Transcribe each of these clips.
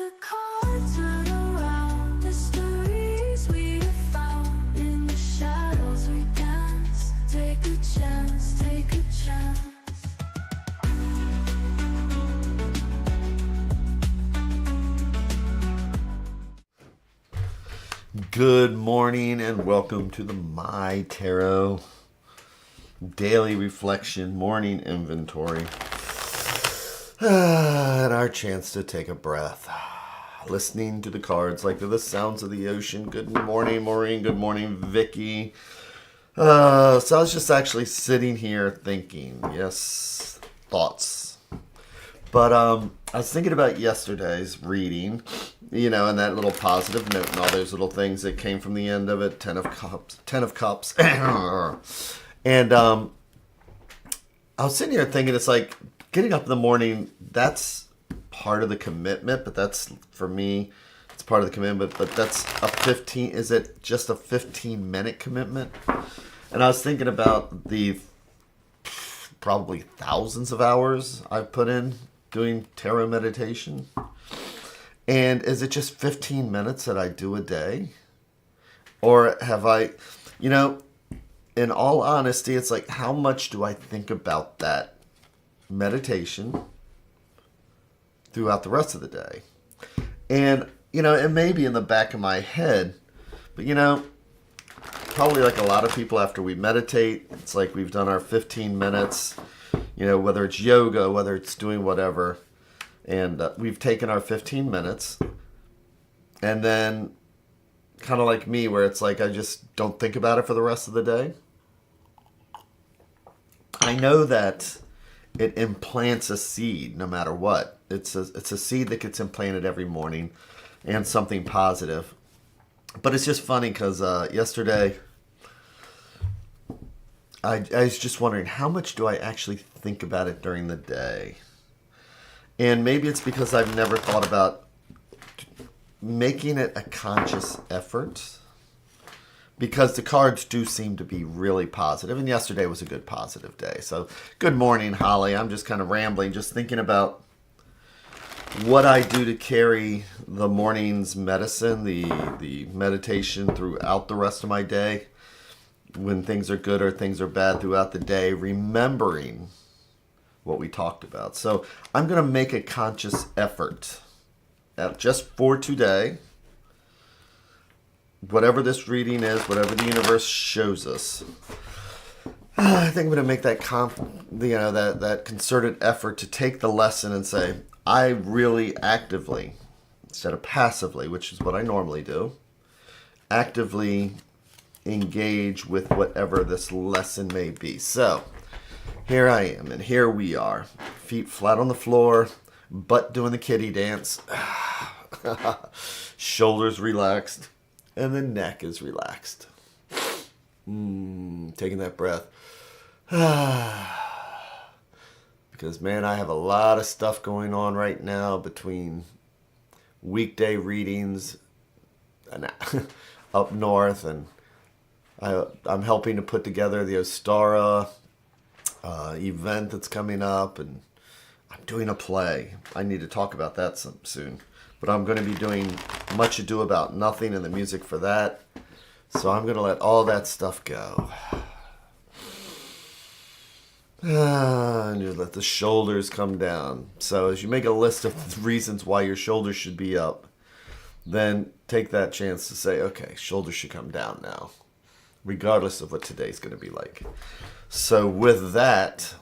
the cards turn around, mysteries we have found. In the shadows we dance. Take a chance, take a chance. Good morning and welcome to the MyTarot Daily Reflection Morning Inventory. And our chance to take a breath. Listening to the cards like they're the sounds of the ocean. Good morning, Maureen. Good morning, Vicky. So I was just actually sitting here thinking. Yes, thoughts. But I was thinking about yesterday's reading, you know, and that little positive note and all those little things that came from the end of it. 10 of Cups. And I was sitting here thinking, it's like getting up in the morning, that's part of the commitment, but that's, for me, it's part of the commitment, but that's is it just a 15-minute commitment? And I was thinking about the probably thousands of hours I've put in doing tarot meditation. And is it just 15 minutes that I do a day? Or have I, you know, in all honesty, it's like, how much do I think about that meditation throughout the rest of the day? And, you know, it may be in the back of my head, but, you know, probably like a lot of people after we meditate, it's like we've done our 15 minutes, you know, whether it's yoga, whether it's doing whatever, and we've taken our 15 minutes, and then kind of like me, where it's like I just don't think about it for the rest of the day. I know that it implants a seed no matter what. It's a seed that gets implanted every morning, and something positive. But it's just funny because yesterday I was just wondering, how much do I actually think about it during the day? And maybe it's because I've never thought about making it a conscious effort, because the cards do seem to be really positive, and yesterday was a good positive day. So good morning, Holly. I'm just kind of rambling, just thinking about what I do to carry the morning's medicine, the meditation throughout the rest of my day, when things are good or things are bad throughout the day, remembering what we talked about. So I'm going to make a conscious effort just for today, whatever this reading is, whatever the universe shows us. I think I'm going to make that that concerted effort to take the lesson and say, I really actively, instead of passively, which is what I normally do, actively engage with whatever this lesson may be. So here I am, and here we are, feet flat on the floor, butt doing the kitty dance, shoulders relaxed, and the neck is relaxed. Taking that breath. Because, man, I have a lot of stuff going on right now between weekday readings and up north, and I'm helping to put together the Ostara event that's coming up, and I'm doing a play. I need to talk about that soon. But I'm going to be doing Much Ado About Nothing and the music for that. So I'm going to let all that stuff go. And just let the shoulders come down. So as you make a list of reasons why your shoulders should be up, then take that chance to say, okay, shoulders should come down now, regardless of what today's going to be like. So with that,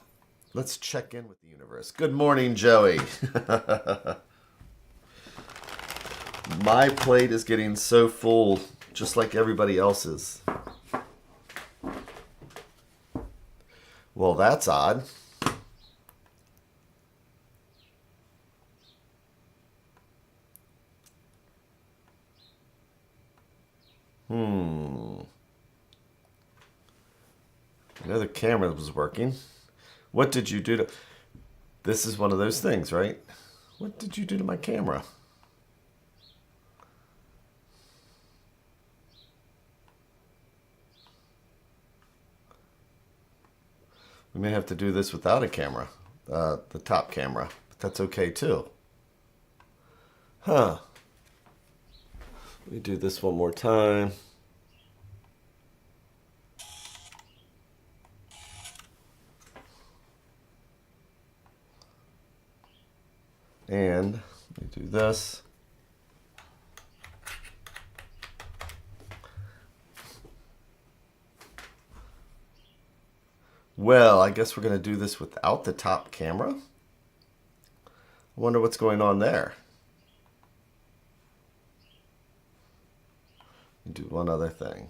let's check in with the universe. Good morning, Joey. My plate is getting so full, just like everybody else's. Well, that's odd. I know the camera was working. What did you do to... This is one of those things, right? What did you do to my camera? We may have to do this without a camera, the top camera, but that's okay too. Let me do this one more time. And let me do this. Well, I guess we're going to do this without the top camera. I wonder what's going on there. Do one other thing.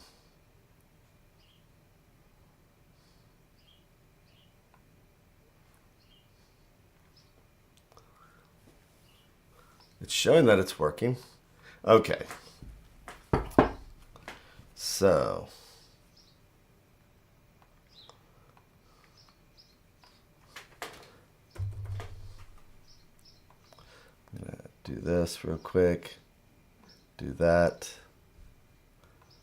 It's showing that it's working. Okay. So. I'm going to do this real quick. Do that.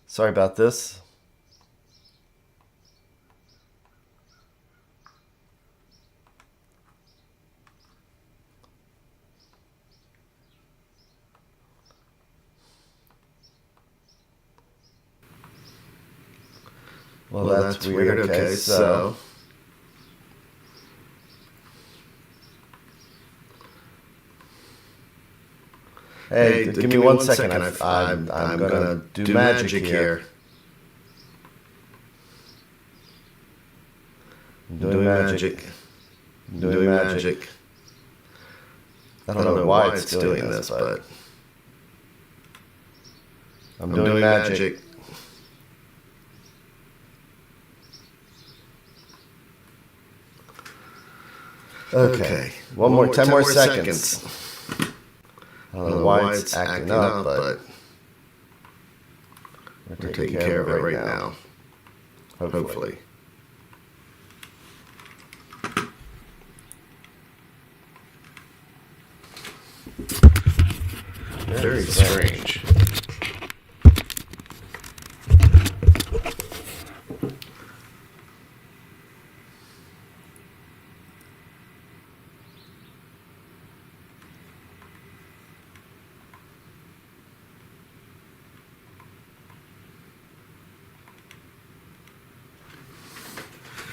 Sorry about this. Well, that's weird. Okay, so hey, give me one second. I'm gonna do magic here. I'm doing magic. I'm doing magic. I don't know why it's doing this, but I'm doing magic. Okay, 10 more seconds. I don't know why it's acting up, but we're taking care of it right now. Hopefully. Very strange.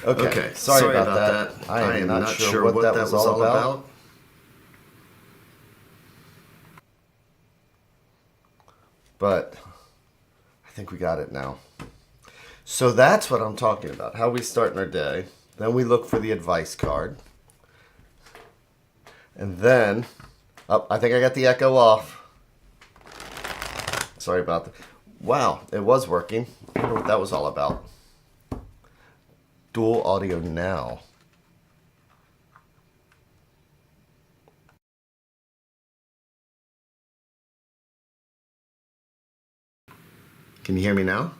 Okay, sorry about that. I am not sure what that was all about. But I think we got it now. So that's what I'm talking about. How we start in our day. Then we look for the advice card. And then, I think I got the echo off. Sorry about that. Wow, it was working. I wonder what that was all about. Dual audio now. Can you hear me now?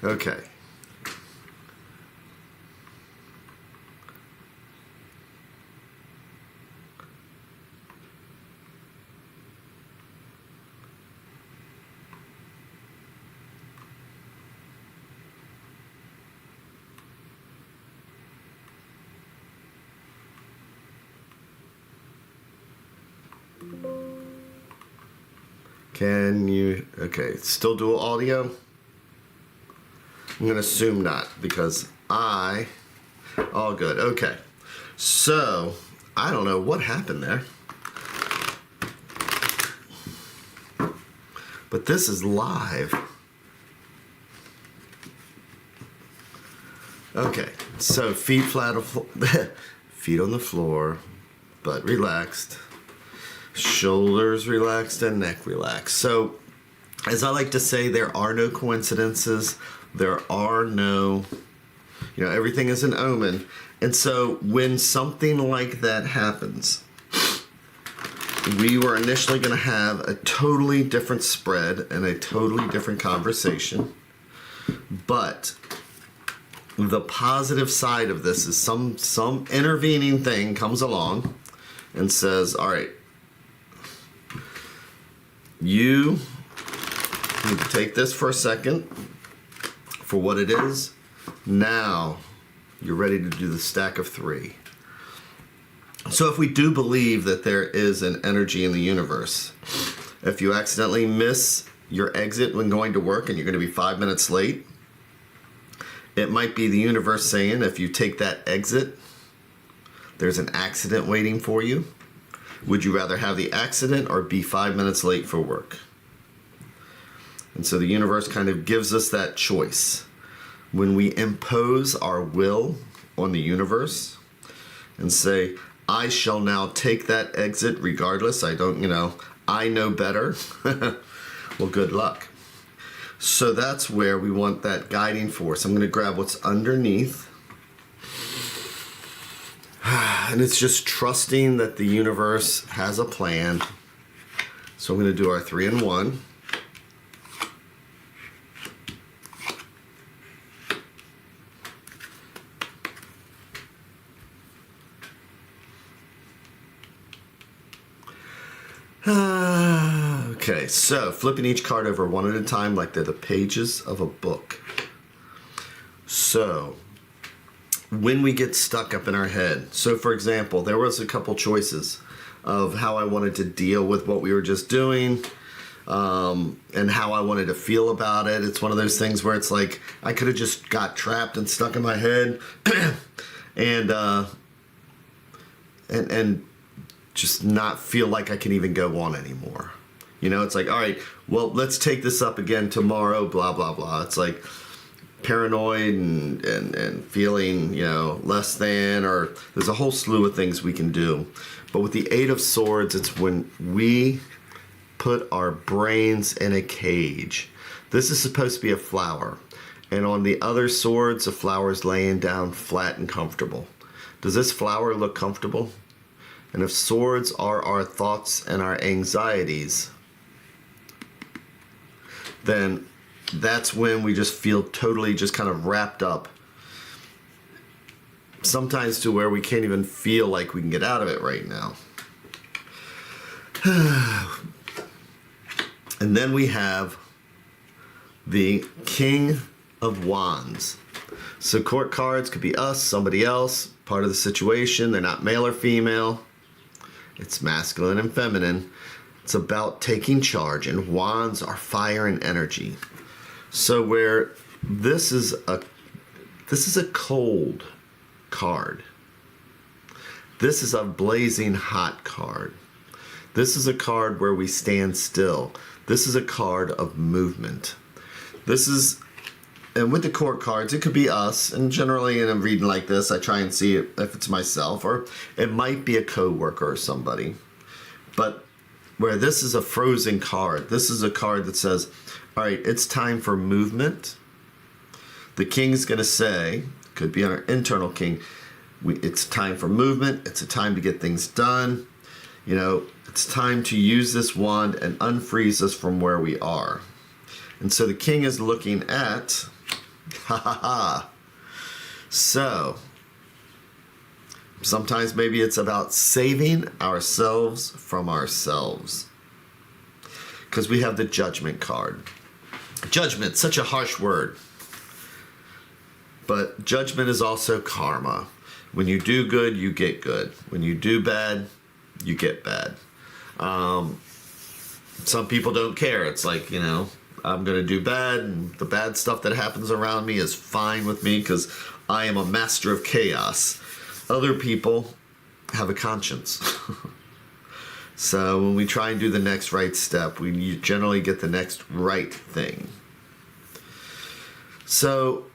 Okay. Can you, okay, still dual audio? I'm gonna assume not because all good, okay. So, I don't know what happened there. But this is live. Okay, so feet flat, feet on the floor, butt relaxed. Shoulders relaxed and neck relaxed. So, as I like to say, there are no coincidences. There are no, everything is an omen. And so, when something like that happens, we were initially going to have a totally different spread and a totally different conversation. But the positive side of this is some intervening thing comes along and says, all right, you need to take this for a second for what it is. Now, You're ready to do the stack of 3. So if we do believe that there is an energy in the universe, if you accidentally miss your exit when going to work and you're going to be 5 minutes late, it might be the universe saying if you take that exit, there's an accident waiting for you. Would you rather have the accident or be 5 minutes late for work? And so the universe kind of gives us that choice. When we impose our will on the universe and say, I shall now take that exit regardless, I know better. Well, good luck. So that's where we want that guiding force. I'm going to grab what's underneath. And it's just trusting that the universe has a plan. So I'm going to do our 3 and 1. Okay, so flipping each card over one at a time like they're the pages of a book. So when we get stuck up in our head, so for example, there was a couple choices of how I wanted to deal with what we were just doing, and how I wanted to feel about it. It's one of those things where it's like I could have just got trapped and stuck in my head and just not feel like I can even go on anymore. It's like, all right, well, let's take this up again tomorrow, blah, blah, blah. It's like paranoid and feeling, less than, or there's a whole slew of things we can do. But with the 8 of Swords, it's when we put our brains in a cage. This is supposed to be a flower. And on the other swords, the flower is laying down flat and comfortable. Does this flower look comfortable? And if swords are our thoughts and our anxieties, then that's when we just feel totally just kind of wrapped up. Sometimes to where we can't even feel like we can get out of it right now. And then we have the King of Wands. So court cards could be us, somebody else, part of the situation. They're not male or female. It's masculine and feminine. It's about taking charge, and wands are fire and energy. So where this is a cold card. This is a blazing hot card. This is a card where we stand still. This is a card of movement. And with the court cards, it could be us. And generally in a reading like this, I try and see if it's myself, or it might be a coworker or somebody. But where this is a frozen card, this is a card that says, all right, it's time for movement. The king's going to say, could be our internal king, it's time for movement. It's a time to get things done. It's time to use this wand and unfreeze us from where we are. And so the king is looking at, so sometimes maybe it's about saving ourselves from ourselves. Because we have the judgment card. Judgment, such a harsh word. But judgment is also karma. When you do good, you get good. When you do bad, you get bad. Some people don't care. It's like, I'm going to do bad, and the bad stuff that happens around me is fine with me because I am a master of chaos. Other people have a conscience. So when we try and do the next right step, we generally get the next right thing. So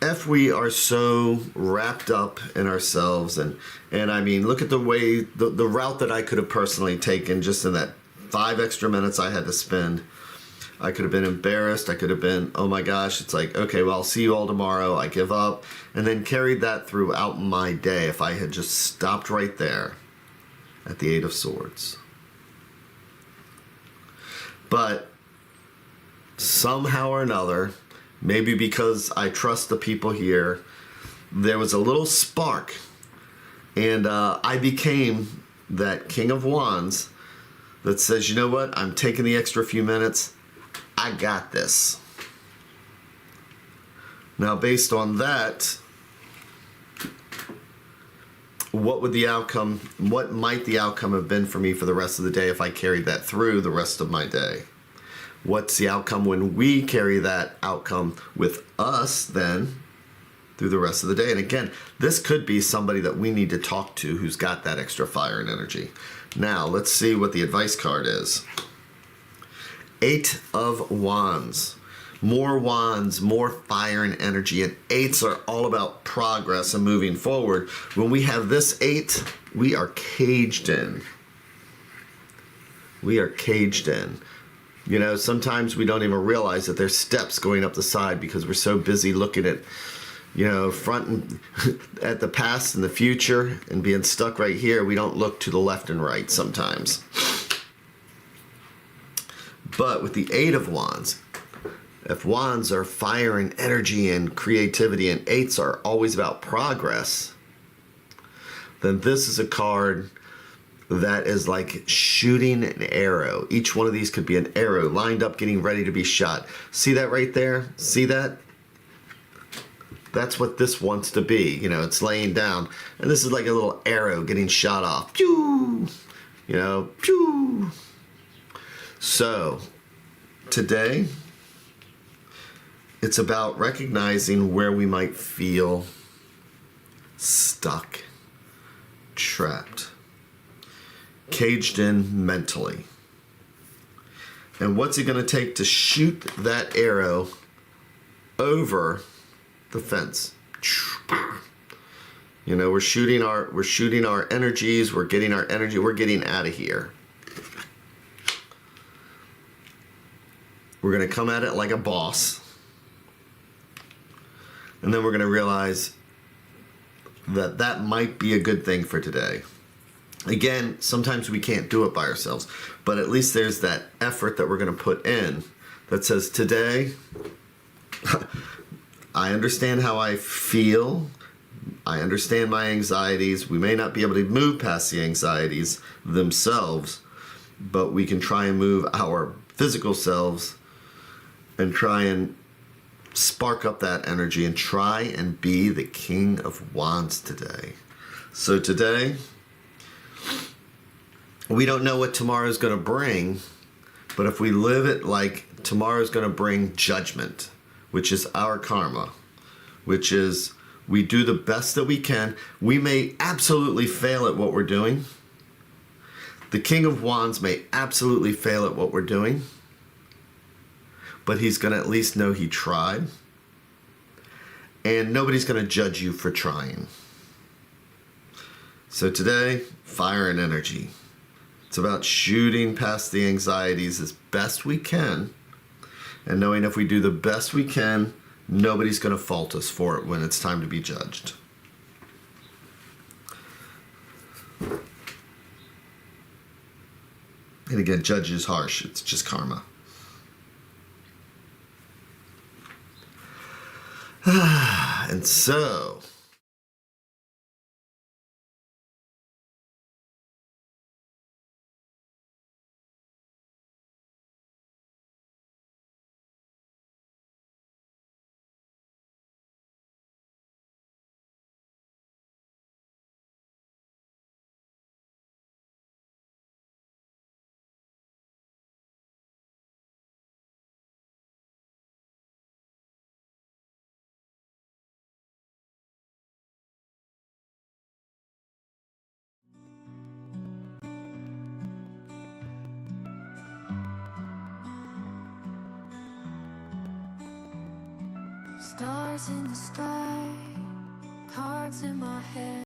if we are so wrapped up in ourselves, and I mean, look at the way, the route that I could have personally taken just in that 5 extra minutes I had to spend. I could have been embarrassed. I could have been, oh my gosh, it's like, okay, well, I'll see you all tomorrow. I give up. And then carried that throughout my day if I had just stopped right there at the 8 of Swords. But somehow or another, maybe because I trust the people here, there was a little spark. And I became that King of Wands that says, you know what? I'm taking the extra few minutes. I got this. Now, based on that, what might the outcome have been for me for the rest of the day if I carried that through the rest of my day? What's the outcome when we carry that outcome with us then through the rest of the day? And again, this could be somebody that we need to talk to who's got that extra fire and energy. Now, let's see what the advice card is. 8 of Wands. More wands, more fire and energy. And 8s are all about progress and moving forward. When we have this 8, we are caged in. We are caged in. You know, sometimes we don't even realize that there's steps going up the side because we're so busy looking at, you know, front and at the past and the future and being stuck right here. We don't look to the left and right sometimes. But with the 8 of Wands, if Wands are fire and energy and creativity and 8s are always about progress, then this is a card that is like shooting an arrow. Each one of these could be an arrow lined up, getting ready to be shot. See that right there? See that? That's what this wants to be. You know, it's laying down. And this is like a little arrow getting shot off. Pew! You know, pew! So, today, it's about recognizing where we might feel stuck, trapped, caged in mentally. And what's it going to take to shoot that arrow over the fence? You know, we're shooting our energies, we're getting our energy, we're getting out of here. We're going to come at it like a boss. And then we're going to realize that that might be a good thing for today. Again, sometimes we can't do it by ourselves, but at least there's that effort that we're going to put in that says, today, I understand how I feel. I understand my anxieties. We may not be able to move past the anxieties themselves, but we can try and move our physical selves and try and spark up that energy and try and be the King of Wands today. So today, we don't know what tomorrow's going to bring, but if we live it like tomorrow's going to bring judgment, which is our karma, which is we do the best that we can. We may absolutely fail at what we're doing. The King of Wands may absolutely fail at what we're doing, but he's going to at least know he tried. And nobody's going to judge you for trying. So today, fire and energy. It's about shooting past the anxieties as best we can, and knowing if we do the best we can, nobody's going to fault us for it when it's time to be judged. And again, judge is harsh. It's just karma. And so, Stars in the sky, cards in my head.